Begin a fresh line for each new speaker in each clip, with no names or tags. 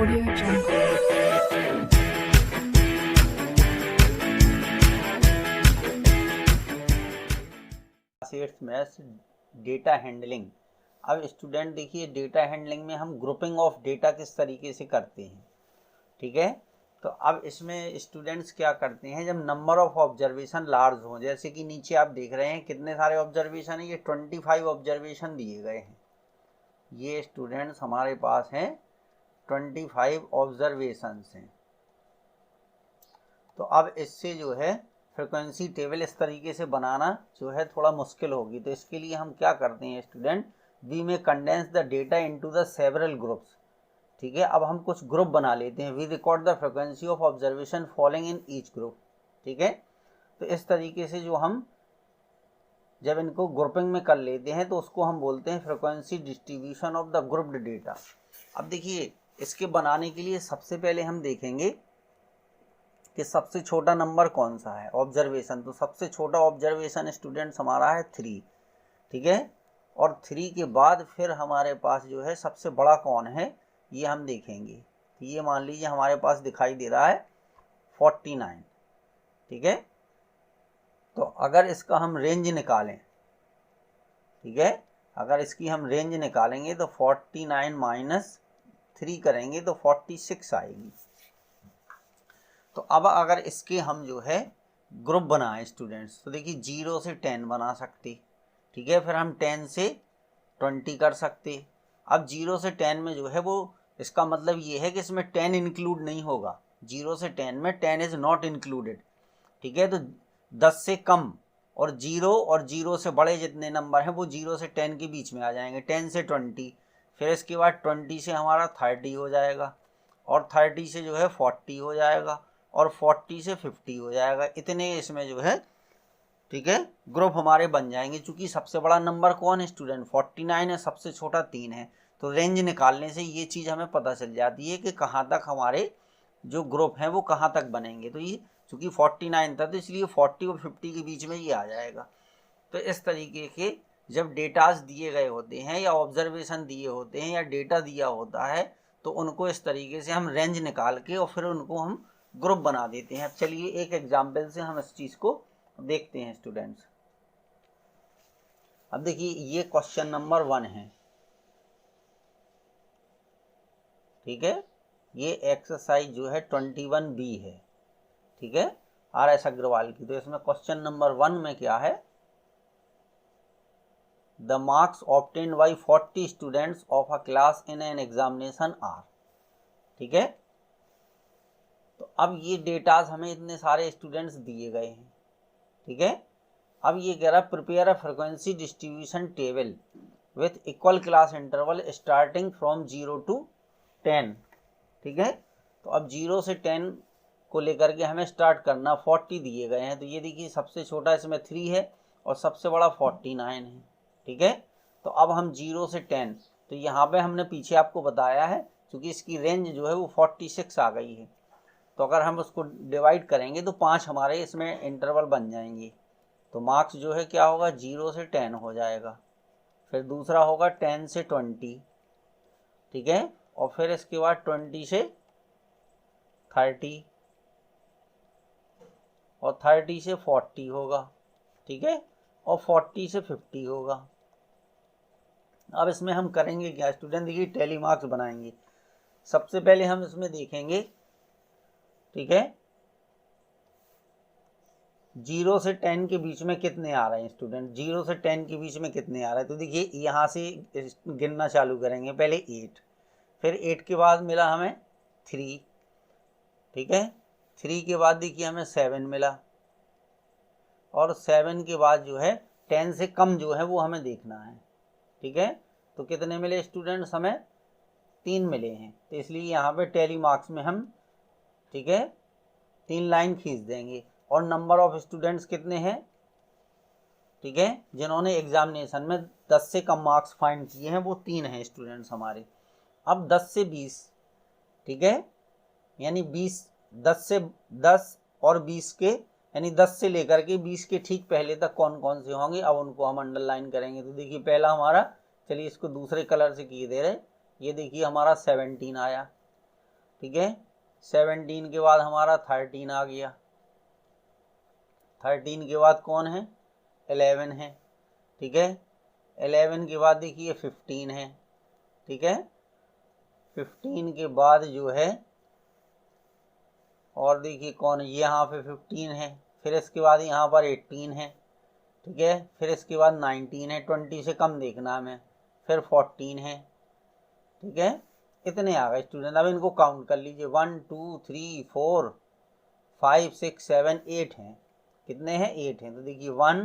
Audio Jungle.
Maths data handling. अब student देखिए, data handling में हम ग्रुपिंग ऑफ डेटा किस तरीके से करते हैं, ठीक है। तो अब इसमें स्टूडेंट्स क्या करते हैं, जब नंबर ऑफ ऑब्जर्वेशन लार्ज हो, जैसे कि नीचे आप देख रहे हैं कितने सारे ऑब्जर्वेशन है, ये 25 ऑब्जर्वेशन दिए गए हैं। ये स्टूडेंट्स हमारे पास हैं 25 ऑब्जर्वेशंस हैं। तो अब इससे जो है फ्रिक्वेंसी टेबल इस तरीके से बनाना जो है थोड़ा मुश्किल होगी। तो इसके लिए हम क्या करते हैं student, we may condense the data into the several groups, ठीक है। अब हम कुछ ग्रुप बना लेते हैं, we record the frequency of observation following in each group, ठीक है। तो इस तरीके से जो हम जब इनको ग्रुपिंग में कर लेते हैं तो उसको हम बोलते हैं frequency distribution of the grouped data. अब देखिए, इसके बनाने के लिए सबसे पहले हम देखेंगे कि सबसे छोटा नंबर कौन सा है ऑब्जर्वेशन। तो सबसे छोटा ऑब्जर्वेशन स्टूडेंट्स हमारा है 3, ठीक है। और 3 के बाद फिर हमारे पास जो है सबसे बड़ा कौन है ये हम देखेंगे। तो ये मान लीजिए हमारे पास दिखाई दे रहा है 49, ठीक है। तो अगर इसका हम रेंज निकालें, ठीक है, अगर इसकी हम रेंज निकालेंगे तो 49 माइनस 3 करेंगे तो 46 आएगी। तो अब अगर इसके हम जो है ग्रुप बनाएं स्टूडेंट्स, तो देखिए 0 से 10 बना सकते, ठीक है। फिर हम 10 से 20 कर सकते। अब 0 से 10 में जो है वो इसका मतलब ये है कि इसमें 10 इंक्लूड नहीं होगा। 0 से 10 में 10 इज़ नॉट इंक्लूडेड, ठीक है। तो 10 से कम और 0 से बड़े जितने नंबर हैं वो 0 से 10 के बीच में आ जाएंगे। 10 से 20, फिर इसके बाद 20 से हमारा 30 हो जाएगा, और 30 से जो है 40 हो जाएगा, और 40 से 50 हो जाएगा। इतने इसमें जो है, ठीक है, ग्रुप हमारे बन जाएंगे। चूंकि सबसे बड़ा नंबर कौन है स्टूडेंट 49 है, सबसे छोटा 3 है। तो रेंज निकालने से ये चीज़ हमें पता चल जाती है कि कहाँ तक हमारे जो ग्रुप हैं वो कहाँ तक बनेंगे। तो ये चूँकि 49 था तो इसलिए 40 और 50 के बीच में ये आ जाएगा। तो इस तरीके के जब डेटाज दिए गए होते हैं या ऑब्जर्वेशन दिए होते हैं या डेटा दिया होता है तो उनको इस तरीके से हम रेंज निकाल के और फिर उनको हम ग्रुप बना देते हैं। अब चलिए एक एग्जाम्पल से हम इस चीज़ को देखते हैं स्टूडेंट्स। अब देखिए ये क्वेश्चन नंबर 1 है, ठीक है। ये एक्सरसाइज जो है 21B है, ठीक है, RS अग्रवाल की। तो इसमें क्वेश्चन नंबर 1 में क्या है, the marks obtained by 40 students of a class in an examination are, ठीक है। तो अब ये डेटाज हमें इतने सारे स्टूडेंट्स दिए गए हैं, ठीक है। अब ये कह रहा है prepare a frequency distribution table with equal class interval starting from 0 to 10, ठीक है। तो अब 0 से 10 को लेकर के हमें स्टार्ट करना, 40 दिए गए हैं। तो ये देखिए सबसे छोटा इसमें 3 है और सबसे बड़ा 49 है, ठीक है। तो अब हम 0 से 10, तो यहाँ पे हमने पीछे आपको बताया है क्योंकि इसकी रेंज जो है वो 46 आ गई है। तो अगर हम उसको डिवाइड करेंगे तो 5 हमारे इसमें इंटरवल बन जाएंगे। तो मार्क्स जो है क्या होगा, 0 से 10 हो जाएगा। फिर दूसरा होगा 10 से 20, ठीक है। और फिर इसके बाद 20 से 30 और 30 से 40 होगा, ठीक है। और 40 से 50 होगा। अब इसमें हम करेंगे क्या स्टूडेंट, देखिए टैली मार्क्स बनाएंगे। सबसे पहले हम इसमें देखेंगे, ठीक है, 0 से 10 के बीच में कितने आ रहे हैं स्टूडेंट, 0 से 10 के बीच में कितने आ रहे हैं। तो देखिए यहाँ से गिनना चालू करेंगे, पहले 8, फिर 8 के बाद मिला हमें 3, ठीक है। 3 के बाद देखिए हमें 7 मिला, और 7 के बाद जो है 10 से कम जो है वो हमें देखना है, ठीक है। तो कितने मिले स्टूडेंट्स, हमें 3 मिले हैं। तो इसलिए यहाँ पे टैली मार्क्स में हम, ठीक है, 3 लाइन खींच देंगे। और नंबर ऑफ स्टूडेंट्स कितने हैं, ठीक है, जिन्होंने एग्जामिनेशन में 10 से कम मार्क्स फाइंड किए हैं वो 3 हैं स्टूडेंट्स हमारे। अब 10 से 20, ठीक है, यानी 10 से 10 और 20 के, यानी 10 से लेकर के 20 के ठीक पहले तक कौन कौन से होंगे, अब उनको हम अंडरलाइन करेंगे। तो देखिए पहला हमारा, चलिए इसको दूसरे कलर से किए दे रहे, ये देखिए हमारा 17 आया। ठीक है। 17 के बाद हमारा 13 आ गया, 13 के बाद कौन है, 11 है, ठीक है। 11 के बाद देखिए 15 है, ठीक है। 15 के बाद जो है और देखिए कौन है, यहाँ पे 15 है, फिर इसके बाद यहाँ पर 18 है, ठीक है। फिर इसके बाद 19 है, 20 से कम देखना हमें, फिर 14 है, ठीक है। इतने आ गए स्टूडेंट। अब इनको काउंट कर लीजिए, 1 2 3 4 5 6 7 8 हैं, कितने हैं, 8 हैं। तो देखिए 1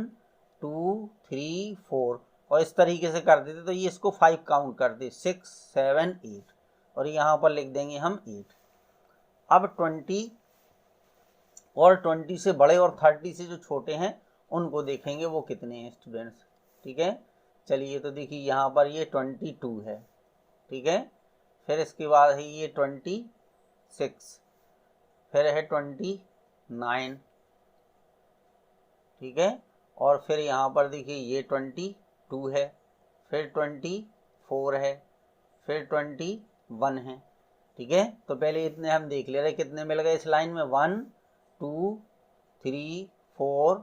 2 3 4 और इस तरीके से कर देते तो ये इसको 5 काउंट कर दे, 6 7 8 और यहाँ पर लिख देंगे हम 8। अब 20 और 20 से बड़े और 30 से जो छोटे हैं उनको देखेंगे वो कितने हैं स्टूडेंट्स, ठीक है। चलिए तो देखिए यहाँ पर ये 22 है, ठीक है। फिर इसके बाद है ये 26, फिर है 29, ठीक है। और फिर यहाँ पर देखिए ये 22 है, फिर 24 है, फिर 21 है, ठीक है। तो पहले इतने हम देख ले रहे, कितने मिल गए इस लाइन में, 1 2 3 4,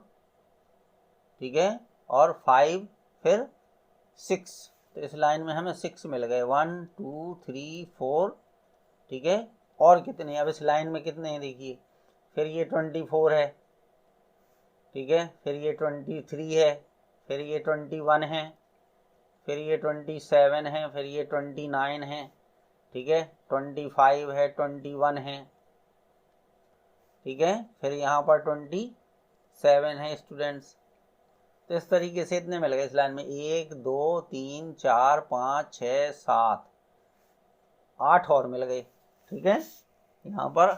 ठीक है, और 5 फिर 6, तो इस लाइन में हमें 6 मिल गए, 1 2 3 4, ठीक है। और कितने, अब इस लाइन में कितने हैं देखिए, फिर ये 24 है, ठीक है, फिर ये 23 है, फिर ये 21 है, फिर ये 27 है, फिर ये 29 है, ठीक है, 25 है, 21 है, ठीक है, फिर यहाँ पर 27 है स्टूडेंट्स। तो इस तरीके से इतने मिल गए इस लाइन में, 1 2 3 4 5 6 7 8 और मिल गए, ठीक है। यहाँ पर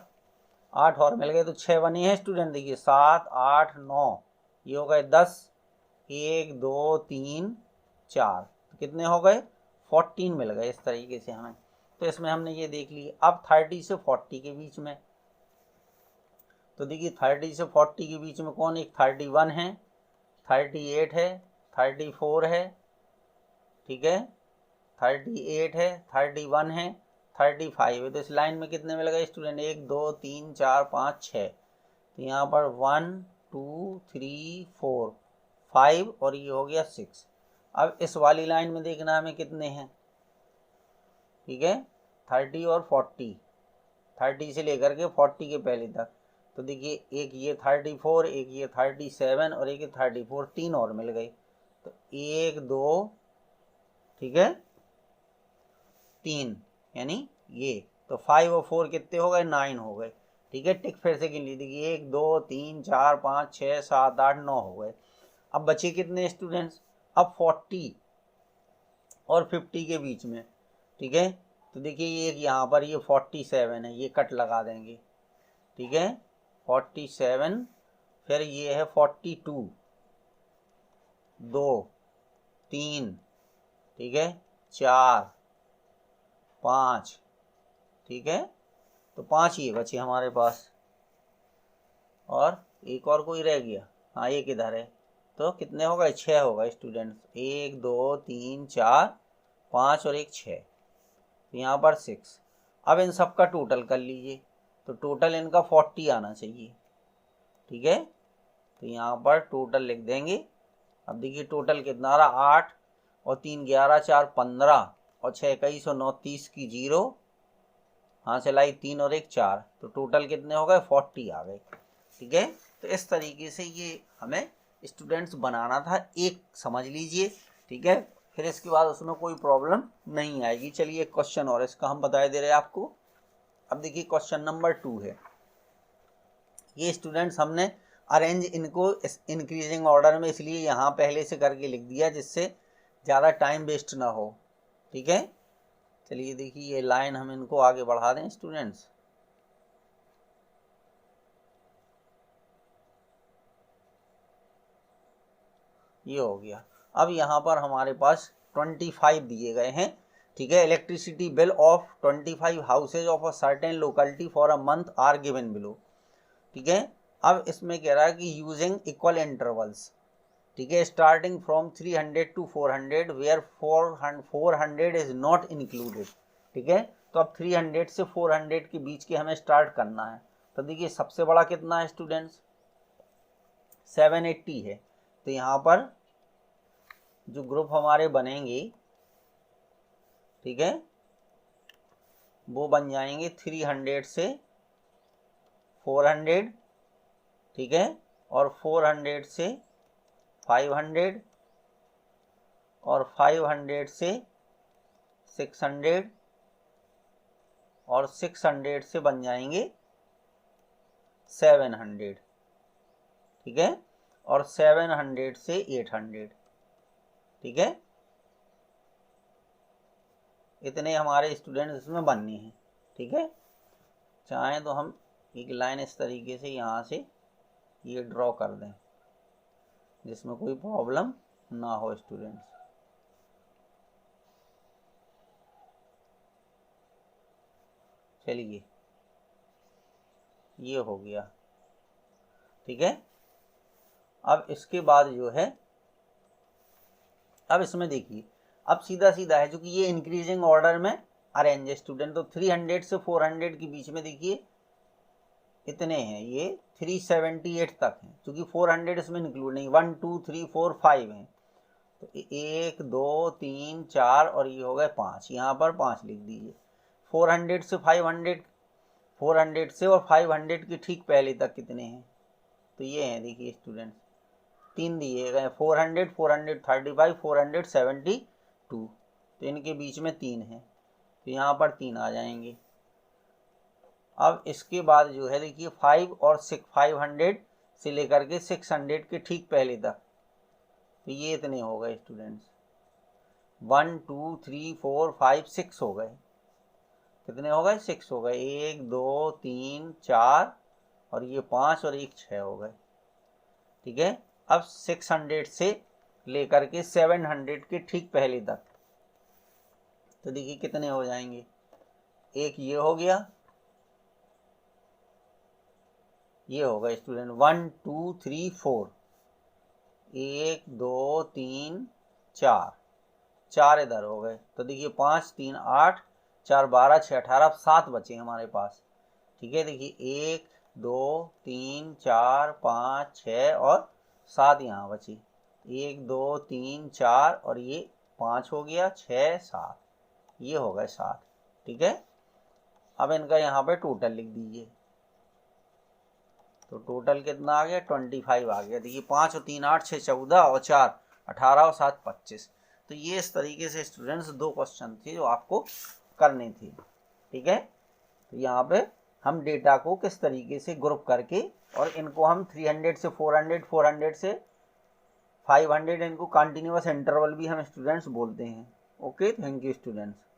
8 और मिल गए, तो 6 बने हैं स्टूडेंट। देखिए 7 8 9 ये हो गए 10, 1 2 3 4, तो कितने हो गए, 14 मिल गए इस तरीके से हमें। तो इसमें हमने ये देख ली। अब 30 से 40 के बीच में, तो देखिए 30 से 40 के बीच में कौन, एक 31 है, 38 है, 34 है, ठीक है, 38 है, 31 है, 35 है। तो इस लाइन में कितने मिल गए स्टूडेंट, 1 2 3 4 5 6, तो यहाँ पर 1 2 3 4 5 और ये हो गया 6। अब इस वाली लाइन में देखना हमें कितने हैं, ठीक है, 30 और 40, 30 से लेकर के 40 के पहले तक। तो देखिए एक ये 34, एक ये 37 और एक ये 34, 3 और मिल गई। तो 1 2, ठीक है, 3 यानी ये, तो 5 और 4 कितने हो गए, 9 हो गए, ठीक है। टिक फिर से गिन ली, देखिए 1 2 3 4 5 6 7 8 9 हो गए। अब बचे कितने स्टूडेंट्स, अब 40 और 50 के बीच में, ठीक है। तो देखिए ये यहाँ पर ये 47 है, ये कट लगा देंगे, ठीक है, 47, फिर ये है 42, 2 3, ठीक है, 4 5, ठीक है। तो 5 ये बचे हमारे पास, और एक और कोई रह गया, हाँ ये किधर है, तो कितने हो गए, 6 हो गए स्टूडेंट्स, 1 2 3 4 5 और एक 6, तो यहाँ पर 6। अब इन सब का टोटल कर लीजिए, तो टोटल इनका 40 आना चाहिए, ठीक है। तो यहाँ पर टोटल लिख देंगे। अब देखिए टोटल कितना आ रहा, 8 और 3 11 4 15 और 6 21 और 9 30 की 0, हाँ चलाई 3 और 1 4, तो टोटल कितने हो गए, 40 आ गए, ठीक है। तो इस तरीके से ये हमें स्टूडेंट्स बनाना था, एक समझ लीजिए, ठीक है। फिर इसके बाद उसमें कोई प्रॉब्लम नहीं आएगी। चलिए एक क्वेश्चन और इसका हम बता दे रहे हैं आपको। अब देखिए क्वेश्चन नंबर 2 है, ये स्टूडेंट्स हमने अरेंज इनको इंक्रीजिंग ऑर्डर में इसलिए यहाँ पहले से करके लिख दिया जिससे ज़्यादा टाइम वेस्ट ना हो, ठीक है। चलिए देखिए ये लाइन हम इनको आगे बढ़ा दें स्टूडेंट्स, ये हो गया। अब यहाँ पर हमारे पास 25 दिए गए हैं, ठीक है। Electricity bill of 25 houses of a certain locality for a month are given below, ठीक है। अब इसमें कह रहा है कि यूजिंग इक्वल इंटरवल्स, ठीक है, starting from 300 to 400 where 400 is not included, ठीक है। तो अब 300 से 400 के बीच के हमें स्टार्ट करना है। तो देखिए सबसे बड़ा कितना है स्टूडेंट्स, 780 है। तो यहाँ पर जो ग्रुप हमारे बनेंगे, ठीक है, वो बन जाएंगे 300 से 400, ठीक है, और 400 से 500, और 500 से 600, और 600 से बन जाएंगे 700, ठीक है, और 700 से 800, ठीक है। इतने हमारे स्टूडेंट्स इसमें बनने हैं, ठीक है। चाहें तो हम एक लाइन इस तरीके से यहाँ से ये ड्रॉ कर दें जिसमें कोई प्रॉब्लम ना हो स्टूडेंट्स। चलिए ये हो गया, ठीक है। अब इसके बाद जो है, अब इसमें देखिए अब सीधा सीधा है, क्योंकि ये इंक्रीजिंग ऑर्डर में अरेंज है स्टूडेंट। तो 300 से 400 के बीच में देखिए इतने हैं, ये 378 तक हैं, क्योंकि 400 इसमें इंक्लूड नहीं, 1 2 3 4 5 हैं। तो 1 2 3 4 और ये हो गए 5, यहाँ पर 5 लिख दीजिए। 400 से 500, 400 से और 500 के ठीक पहले तक कितने हैं, तो ये हैं देखिए स्टूडेंट्स, 3 दिए गए, 400 435 472, तो इनके बीच में 3 हैं, तो यहाँ पर 3 आ जाएंगे। अब इसके बाद जो है देखिए 5 और 6, 500 से लेकर के 600 के ठीक पहले तक, तो ये इतने हो गए स्टूडेंट्स, 1 2 3 4 5 6 हो गए। कितने हो गए, 6 हो गए, 1 2 3 4 और ये 5 और एक 6 हो गए, ठीक है। अब 600 से लेकर के 700 के ठीक पहले तक, तो देखिए कितने हो जाएंगे, एक ये हो गया, ये हो गए स्टूडेंट 1 2 3 4, 1 2 3 4, 4 इधर हो गए। तो देखिए 5 3 8 4 12 6 18, 7 बचे हमारे पास, ठीक है। देखिए 1 2 3 4 5 6 और 7 यहाँ बची, 1 2 3 4 और ये 5 हो गया, 6 7, ये हो गए 7, ठीक है। अब इनका यहाँ पे टोटल लिख दीजिए, तो टोटल कितना आ गया, 25 आ गया। देखिए 5 और 3 8 6 14 और 4 18 और 7 25। तो ये इस तरीके से स्टूडेंट्स 2 क्वेश्चन थे जो आपको करने थे, ठीक है। तो यहाँ पे हम डेटा को किस तरीके से ग्रुप करके, और इनको हम 300 से 400 400 से 500, इनको कंटिन्यूअस इंटरवल भी हम स्टूडेंट्स बोलते हैं। Okay, thank you students.